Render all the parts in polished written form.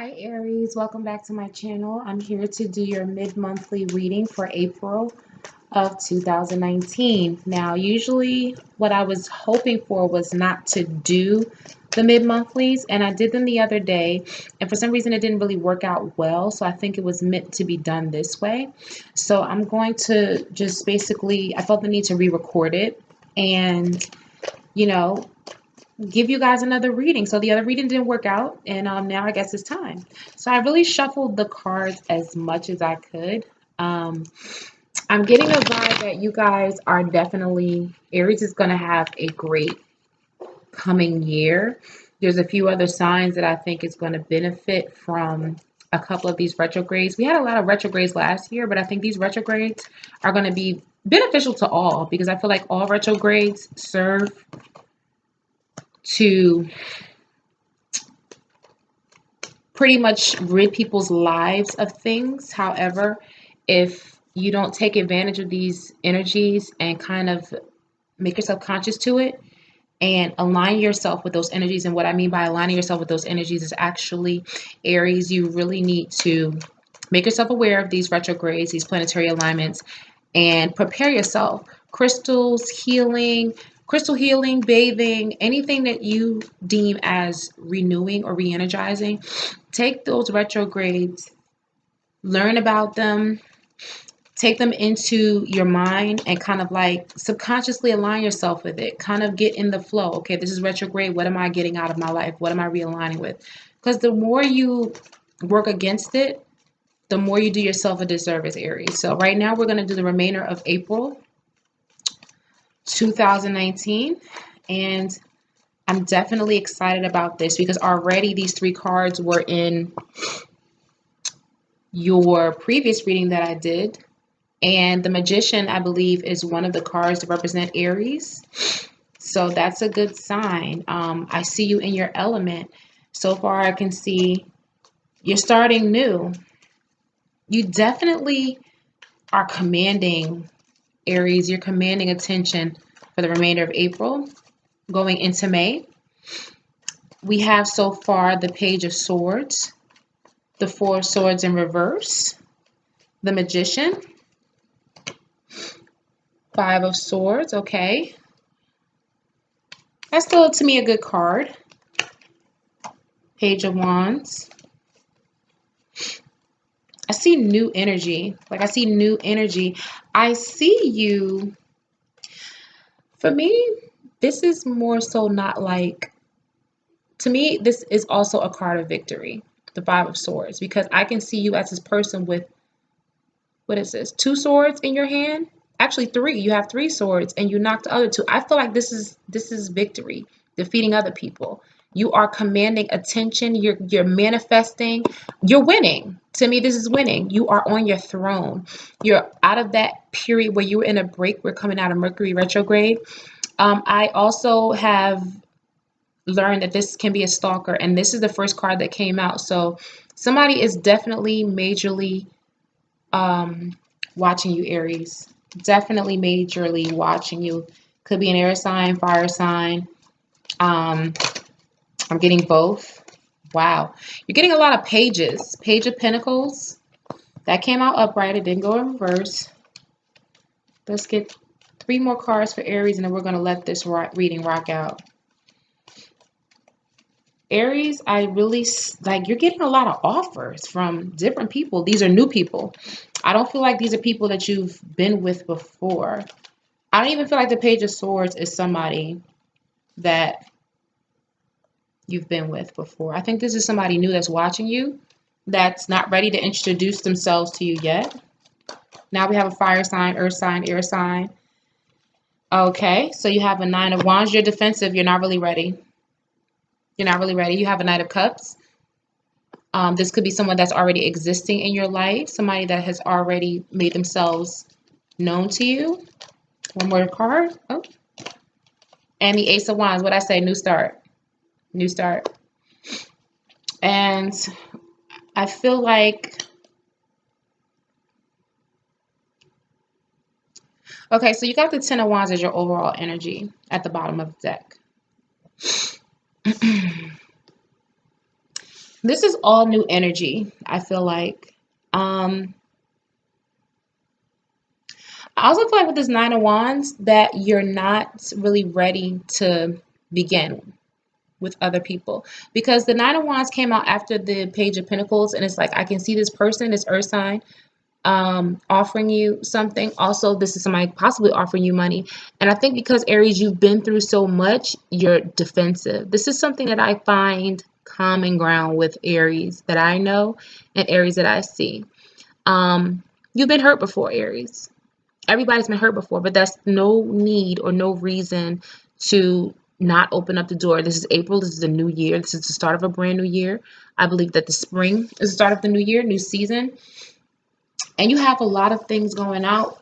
Hi Aries, welcome back to my channel. I'm here to do your mid-monthly reading for April of 2019. Now, usually what I was hoping for was not to do the mid-monthlies, and I did them the other day, and for some reason it didn't really work out well, so I think it was meant to be done this way. So I'm going to just basically, I felt the need to re-record it and, you know, give you guys another reading. So the other reading didn't work out, and now I guess it's time. So I really shuffled the cards as much as I could. I'm getting a vibe that you guys are definitely, Aries is going to have a great coming year. There's a few other signs that I think is going to benefit from a couple of these retrogrades. We had a lot of retrogrades last year, but I think these retrogrades are going to be beneficial to all because I feel like all retrogrades serve to pretty much rid people's lives of things. However, if you don't take advantage of these energies and kind of make yourself conscious to it and align yourself with those energies, and what I mean by aligning yourself with those energies is actually, Aries, you really need to make yourself aware of these retrogrades, these planetary alignments, and prepare yourself. Crystals, healing, crystal healing, bathing, anything that you deem as renewing or re-energizing, take those retrogrades, learn about them, take them into your mind and kind of like subconsciously align yourself with it. Kind of get in the flow. Okay, this is retrograde. What am I getting out of my life? What am I realigning with? Because the more you work against it, the more you do yourself a disservice, Aries. So right now we're going to do the remainder of April 2019. And I'm definitely excited about this because already these three cards were in your previous reading that I did. And the Magician, I believe, is one of the cards to represent Aries. So that's a good sign. I see you in your element. So far, I can see you're starting new. You definitely are commanding, Aries. You're commanding attention for the remainder of April. Going into May, we have so far the Page of Swords, the Four of Swords in reverse, the Magician, Five of Swords, okay. That's still, to me, a good card. Page of Wands. I see new energy. Like, I see new energy. I see you. For me, this is more so not like, to me, this is also a card of victory, the Five of Swords, because I can see you as this person with, what is this, two swords in your hand? Actually, three. You have three swords and you knocked the other two. I feel like this is victory, defeating other people. You are commanding attention. You're manifesting. You're winning. To me, this is winning. You are on your throne. You're out of that period where you were in a break. We're coming out of Mercury retrograde. I also have learned that this can be a stalker, and this is the first card that came out. So somebody is definitely majorly watching you, Aries. Definitely majorly watching you. Could be an air sign, fire sign. I'm getting both. Wow. You're getting a lot of pages. Page of Pentacles. That came out upright. It didn't go in reverse. Let's get three more cards for Aries, and then we're going to let this reading rock out. Aries, I really, like, you're getting a lot of offers from different people. These are new people. I don't feel like these are people that you've been with before. I don't even feel like the Page of Swords is somebody that you've been with before. I think this is somebody new that's watching you, that's not ready to introduce themselves to you yet. Now we have a fire sign, earth sign, air sign. Okay, so you have a Nine of Wands. You're defensive. You're not really ready. You're not really ready. You have a Knight of Cups. This could be someone that's already existing in your life, somebody that has already made themselves known to you. One more card. Oh, and the Ace of Wands. What I say? New start. New start. And I feel like, okay, so you got the Ten of Wands as your overall energy at the bottom of the deck. This is all new energy, I feel like. I also feel like with this Nine of Wands that you're not really ready to begin with other people, because the Nine of Wands came out after the Page of Pentacles, and it's like I can see this person, this earth sign, offering you something. Also, this is somebody possibly offering you money. And I think because Aries, you've been through so much, you're defensive. This is something that I find common ground with Aries that I know and Aries that I see. You've been hurt before, Aries. Everybody's been hurt before, but that's no need or no reason to not open up the door. This is April. This is a new year. This is the start of a brand new year. I believe that the spring is the start of the new year, new season. And you have a lot of things going out,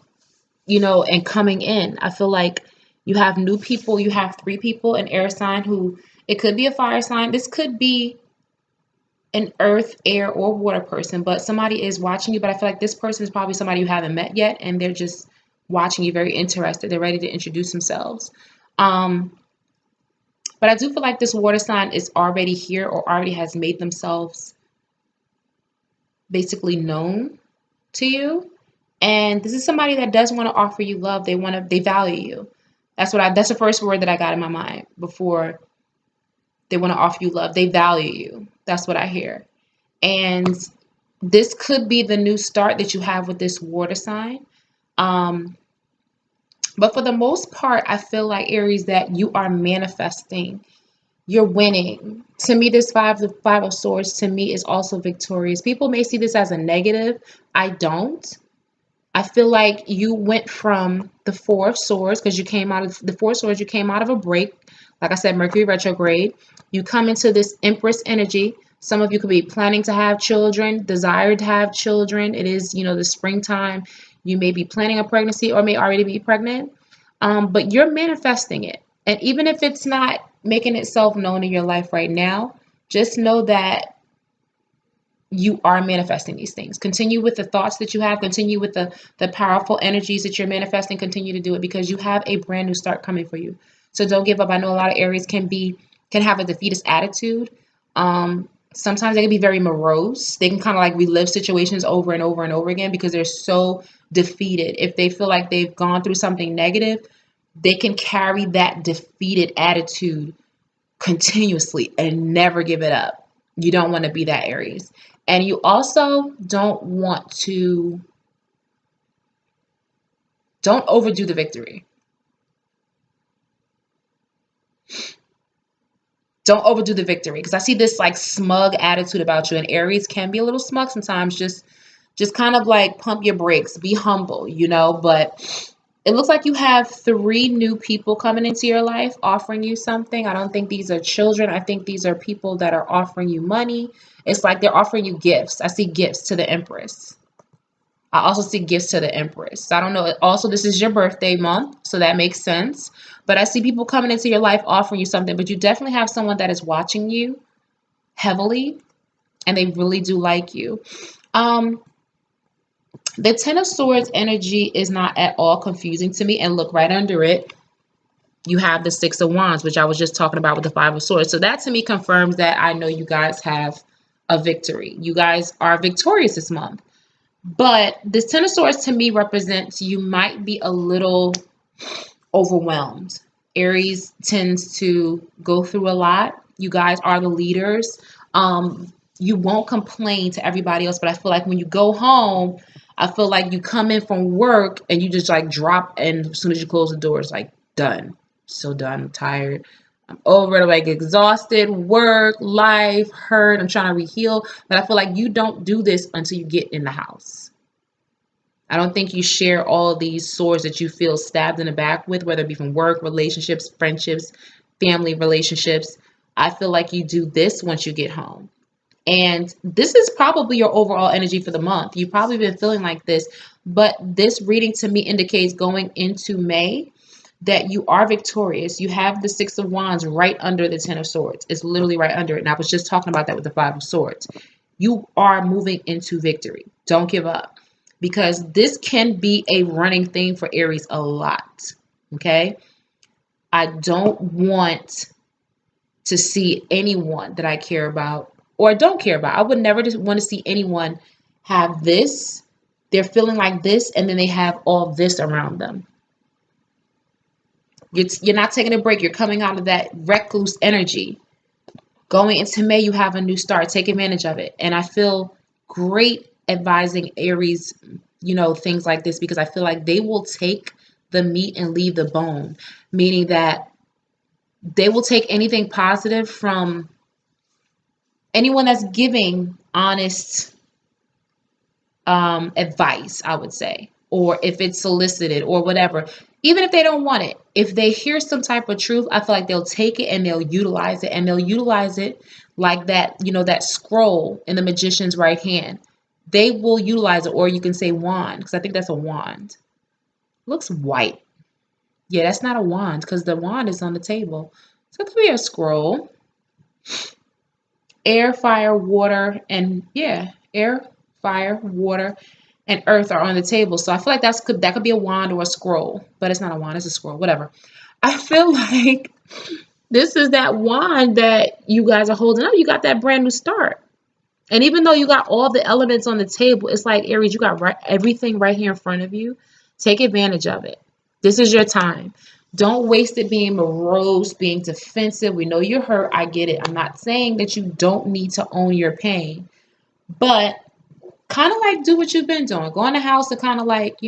and coming in. I feel like you have new people. You have 3 people, an air sign who, it could be a fire sign. This could be an earth, air, or water person, but somebody is watching you. But I feel like this person is probably somebody you haven't met yet, and they're just watching you, very interested. They're ready to introduce themselves. But I do feel like this water sign is already here or already has made themselves basically known to you. And this is somebody that does want to offer you love. They value you. That's the first word that I got in my mind before they want to offer you love. They value you. That's what I hear. And this could be the new start that you have with this water sign. But for the most part, I feel like, Aries, that you are manifesting. You're winning. To me, this the five of swords to me is also victorious. People may see this as a negative. I don't. I feel like you went from the Four of Swords, because you came out of the Four of Swords, you came out of a break. Like I said, Mercury retrograde. You come into this Empress energy. Some of you could be planning to have children, desire to have children. It is, the springtime. You may be planning a pregnancy or may already be pregnant. But you're manifesting it. And even if it's not making itself known in your life right now, just know that you are manifesting these things. Continue with the thoughts that you have. Continue with the powerful energies that you're manifesting. Continue to do it, because you have a brand new start coming for you. So don't give up. I know a lot of Aries can have a defeatist attitude. Sometimes they can be very morose. They can kind of like relive situations over and over and over again because they're so defeated. If they feel like they've gone through something negative, they can carry that defeated attitude continuously and never give it up. You don't want to be that, Aries. And you also don't overdo the victory. Don't overdo the victory, because I see this like smug attitude about you, and Aries can be a little smug sometimes. Just kind of like pump your brakes, be humble, but it looks like you have 3 new people coming into your life offering you something. I don't think these are children. I think these are people that are offering you money. It's like they're offering you gifts. I see gifts to the Empress. I also see gifts to the Empress. I don't know. Also, this is your birthday month, so that makes sense. But I see people coming into your life offering you something. But you definitely have someone that is watching you heavily, and they really do like you. The Ten of Swords energy is not at all confusing to me. And look, right under it, you have the Six of Wands, which I was just talking about with the Five of Swords. So that to me confirms that I know you guys have a victory. You guys are victorious this month. But this Ten of Swords to me represents you might be a little overwhelmed. Aries tends to go through a lot. You guys are the leaders. You won't complain to everybody else, but I feel like when you go home, I feel like you come in from work and you just like drop, and as soon as you close the door, it's like done. So done. I'm tired. I'm over it. I'm like exhausted. Work, life, hurt. I'm trying to reheal. But I feel like you don't do this until you get in the house. I don't think you share all these swords that you feel stabbed in the back with, whether it be from work, relationships, friendships, family relationships. I feel like you do this once you get home. And this is probably your overall energy for the month. You've probably been feeling like this, but this reading to me indicates going into May that you are victorious. You have the Six of Wands right under the Ten of Swords. It's literally right under it. And I was just talking about that with the Five of Swords. You are moving into victory. Don't give up, because this can be a running thing for Aries a lot. Okay? I don't want to see anyone that I care about or don't care about. I would never just want to see anyone have this. They're feeling like this, and then they have all this around them. You're not taking a break. You're coming out of that recluse energy. Going into May, you have a new start. Take advantage of it. And I feel great advising Aries, things like this, because I feel like they will take the meat and leave the bone, meaning that they will take anything positive from anyone that's giving honest advice, I would say, or if it's solicited or whatever, even if they don't want it, if they hear some type of truth, I feel like they'll take it and they'll utilize it, and they'll utilize it like that, that scroll in the magician's right hand. They will utilize it, or you can say wand, because I think that's a wand. Looks white. Yeah, that's not a wand because the wand is on the table. So it could be a scroll. Air, fire, water, and yeah, air, fire, water, and earth are on the table. So I feel like that could be a wand or a scroll, but it's not a wand, it's a scroll, whatever. I feel like this is that wand that you guys are holding up. You got that brand new start. And even though you got all the elements on the table, it's like, Aries, you got everything right here in front of you. Take advantage of it. This is your time. Don't waste it being morose, being defensive. We know you're hurt. I get it. I'm not saying that you don't need to own your pain, but kind of like do what you've been doing. Go in the house and kind of like,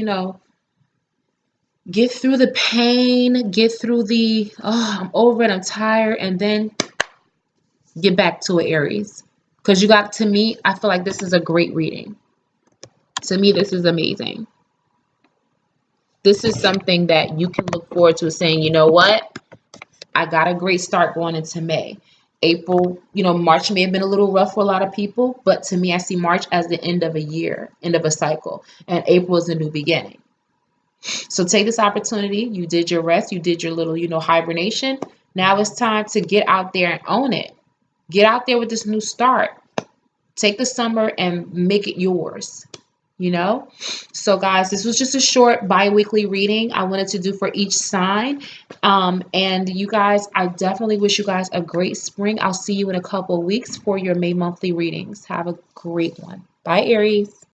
get through the pain, get through the, oh, I'm over it, I'm tired, and then get back to it, Aries. Because to me, I feel like this is a great reading. To me, this is amazing. This is something that you can look forward to, saying, you know what? I got a great start going into May. April, March may have been a little rough for a lot of people, but to me, I see March as the end of a year, end of a cycle, and April is a new beginning. So take this opportunity. You did your rest. You did your little, hibernation. Now it's time to get out there and own it. Get out there with this new start. Take the summer and make it yours. So guys, this was just a short bi-weekly reading I wanted to do for each sign. And you guys, I definitely wish you guys a great spring. I'll see you in a couple of weeks for your May monthly readings. Have a great one. Bye, Aries.